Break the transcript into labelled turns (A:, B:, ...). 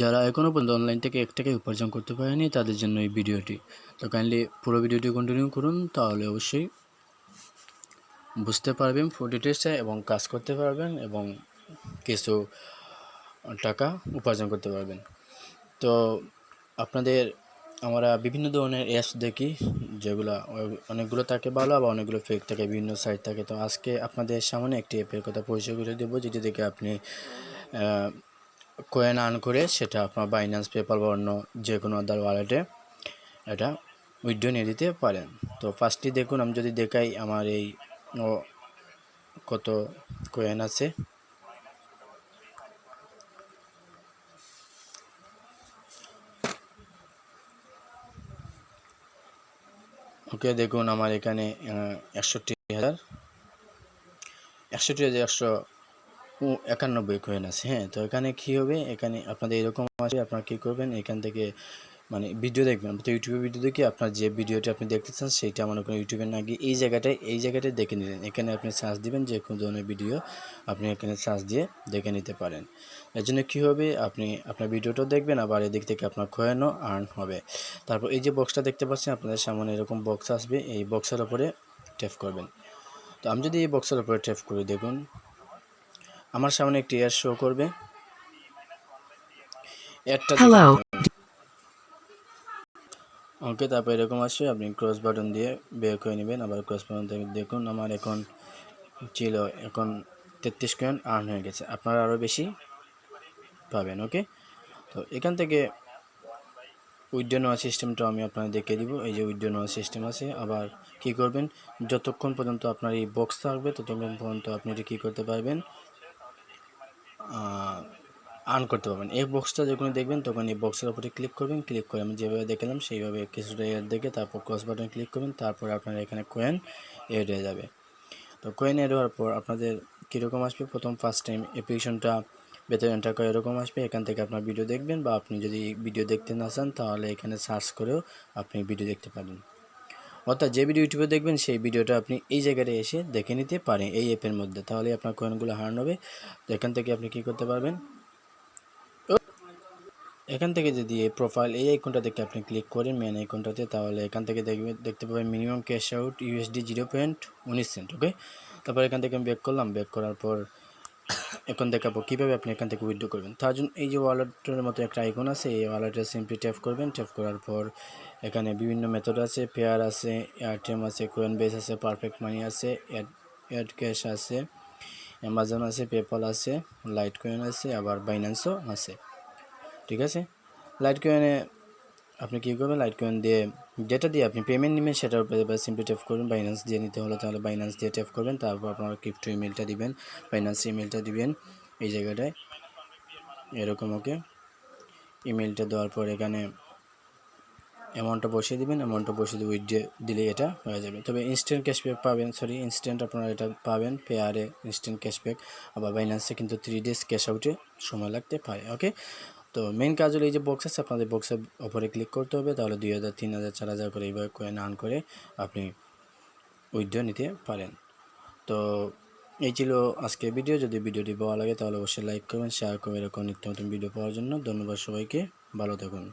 A: যারা এখনও পর্যন্ত অনলাইন থেকে 1 টাকাও উপার্জন করতে পারেনি তাদের জন্য এই ভিডিওটি। তো কাইন্ডলি পুরো ভিডিওটি কন্টিনিউ করুন, তাহলে অবশ্যই বুঝতে পারবেন ফুল ডিটেইলসে এবং কাজ করতে পারবেন এবং কিছু টাকা উপার্জন করতে পারবেন। তো আপনাদের আমরা বিভিন্ন ধরনের অ্যাপস দেখি, যেগুলো অনেকগুলো থাকে ভালো, আবার অনেকগুলো ফেক থাকে, বিভিন্ন সাইট থাকে। তো আজকে আপনাদের সামনে একটি অ্যাপের কথা পরিচয় করে দেবো, যেটি থেকে আপনি কয়েন আর্ন করে সেটা আপনার বাইন্যান্স, পেপাল বা অন্য যে কোনো আদার ওয়ালেটে এটা উইথড্র নিয়ে দিতে পারেন। তো ফার্স্টলি দেখুন, আমি যদি দেখাই আমার এই কত কয়েন আছে। ওকে, দেখুন আমার এখানে 61,191 কয়েন আছে। হ্যাঁ, তো এখানে কী হবে, এখানে আপনাদের এরকম আছে, আপনারা কী করবেন, এখান থেকে মানে ভিডিও দেখবেন। তো ইউটিউবে ভিডিও দেখে আপনার যে ভিডিওটি আপনি দেখতে চান সেইটা মনে করেন ইউটিউবে না গিয়ে এই জায়গাটায় দেখে নিলেন। এখানে আপনি সার্চ দিবেন যে কোন ধরনের ভিডিও, আপনি এখানে সার্চ দিয়ে দেখে নিতে পারেন। এর জন্য কী হবে, আপনি আপনার ভিডিওটাও দেখবেন, আবার এদিক থেকে আপনার কয়েনও আর্ন হবে। তারপর এই যে বক্সটা দেখতে পাচ্ছেন আপনাদের সামনে, এরকম বক্স আসবে, এই বক্সের উপরে ট্যাপ করবেন। তো আমি যদি এই বক্সের উপরে ট্যাপ করি, দেখুন আমার সামনে একটি অ্যাড শো করবে। অ্যাডটা ওকে, তারপর এরকম আসবে, আপনি ক্রস বাটন দিয়ে বের করে নেবেন। আবার ক্রস বাটন থেকে দেখুন আমার এখন ছিল, এখন 33 কয়েন আর্ন হয়ে গেছে। আপনারা আরও বেশি পাবেন। ওকে, তো এখান থেকে উইথড্র নেওয়ার সিস্টেমটা আমি আপনাদের দেখিয়ে দিব। এই যে উইথড্র নেওয়ার সিস্টেম আছে। আবার কি করবেন, যতক্ষণ পর্যন্ত আপনার এই বক্স থাকবে ততক্ষণ পর্যন্ত আপনি এটা কী করতে পারবেন, আর্ন করতে পারবেন। এই বক্সটা যখন দেখবেন তখন এই বক্সের উপরে ক্লিক করবেন। ক্লিক করে আমি যেভাবে দেখালাম সেইভাবে কিছুটা এড দেখে তারপর ক্রস বাটন ক্লিক করবেন। তারপর আপনার এখানে কয়েন এড হয়ে যাবে। তো কয়েন এড হওয়ার পর আপনাদের কীরকম আসবে, প্রথম ফার্স্ট টাইম অ্যাপ্লিকেশনটা ভেতরে এন্টার করে এরকম আসবে। এখান থেকে আপনার ভিডিও দেখবেন, বা আপনি যদি ভিডিও দেখতে না চান তাহলে এখানে সার্চ করেও আপনি ভিডিও দেখতে পারেন। অর্থাৎ যে ভিডিও ইউটিউবে দেখবেন সেই ভিডিওটা আপনি এই জায়গায় এসে দেখে নিতে পারেন এই অ্যাপের মধ্যে, তাহলে আপনার কয়েনগুলো হার্ন হবে। তো এখান থেকে আপনি কী করতে পারবেন, এখান থেকে যদি এই প্রোফাইল এই আইকনটা দেখে আপনি ক্লিক করেন মেন আইকনটাতে, তাহলে এখান থেকে দেখতে পাবেন minimum cash out USD 0.19 cent. Okay, তারপর এখান থেকে আমি ব্যাক করলাম। ব্যাক করার পর এখন দেখাবো কীভাবে আপনি এখান থেকে উইথড্র করবেন। তার জন্য এই যে ওয়ালেটের মতো একটা আইকন আছে, এই ওয়ালেটে সিম্পলি ট্যাপ করবেন। ট্যাপ করার পর এখানে বিভিন্ন মেথড আছে, পেয়ার আছে, এয়ারটেম আছে, কোয়েনবেস আছে, পারফেক্ট মানি আছে, অ্যাড ক্যাশ আছে, অ্যামাজন আছে, পেপাল আছে, লাইট কয়েন আছে, আবার বাইন্যান্সও আছে। ঠিক আছে, লাইট কয়েনে আপনি কী করবেন, লাইট কয়েন দিয়ে যেটা দিয়ে আপনি পেমেন্ট নেবেন সেটার উপরে সিম্পলি ট্যাপ করবেন। বাইন্যান্স দিয়ে নিতে হলে তাহলে বাইন্যান্স দিয়ে ট্যাপ করবেন। তারপর আপনার ক্রিপ্টো ইমেলটা দিবেন, বাইন্যান্স ইমেলটা দিবেন এই জায়গাটায় এরকম। ওকে, ইমেলটা দেওয়ার পর এখানে অ্যামাউন্টটা বসিয়ে দিবেন। অ্যামাউন্টটা বসিয়ে দিয়ে উইথড্র দিলেই এটা হয়ে যাবে। তবে ইনস্ট্যান্ট ক্যাশব্যাক পাবেন, ইনস্ট্যান্ট আপনারা এটা পাবেন পেয়ারে ইনস্ট্যান্ট ক্যাশব্যাক। আবার বাইন্যান্সে কিন্তু 3 ডেজ ক্যাশ আউটে সময় লাগতে পারে। ওকে, তো মেইন কাজ হলো এই যে বক্স আছে, আপনাদের বক্সের ওপরে ক্লিক করতে হবে, তাহলে 2000, 3000, 4000 করে এইভাবে কয়েন আর্ন করে আপনি উইথড্র নিতে পারেন। তো এই ছিল আজকের ভিডিও। যদি ভিডিওটি ভালো লাগে তাহলে অবশ্যই লাইক করবেন, শেয়ার করবেন এরকম নিত্য নতুন ভিডিও পাওয়ার জন্য। ধন্যবাদ সবাইকে, ভালো থাকুন।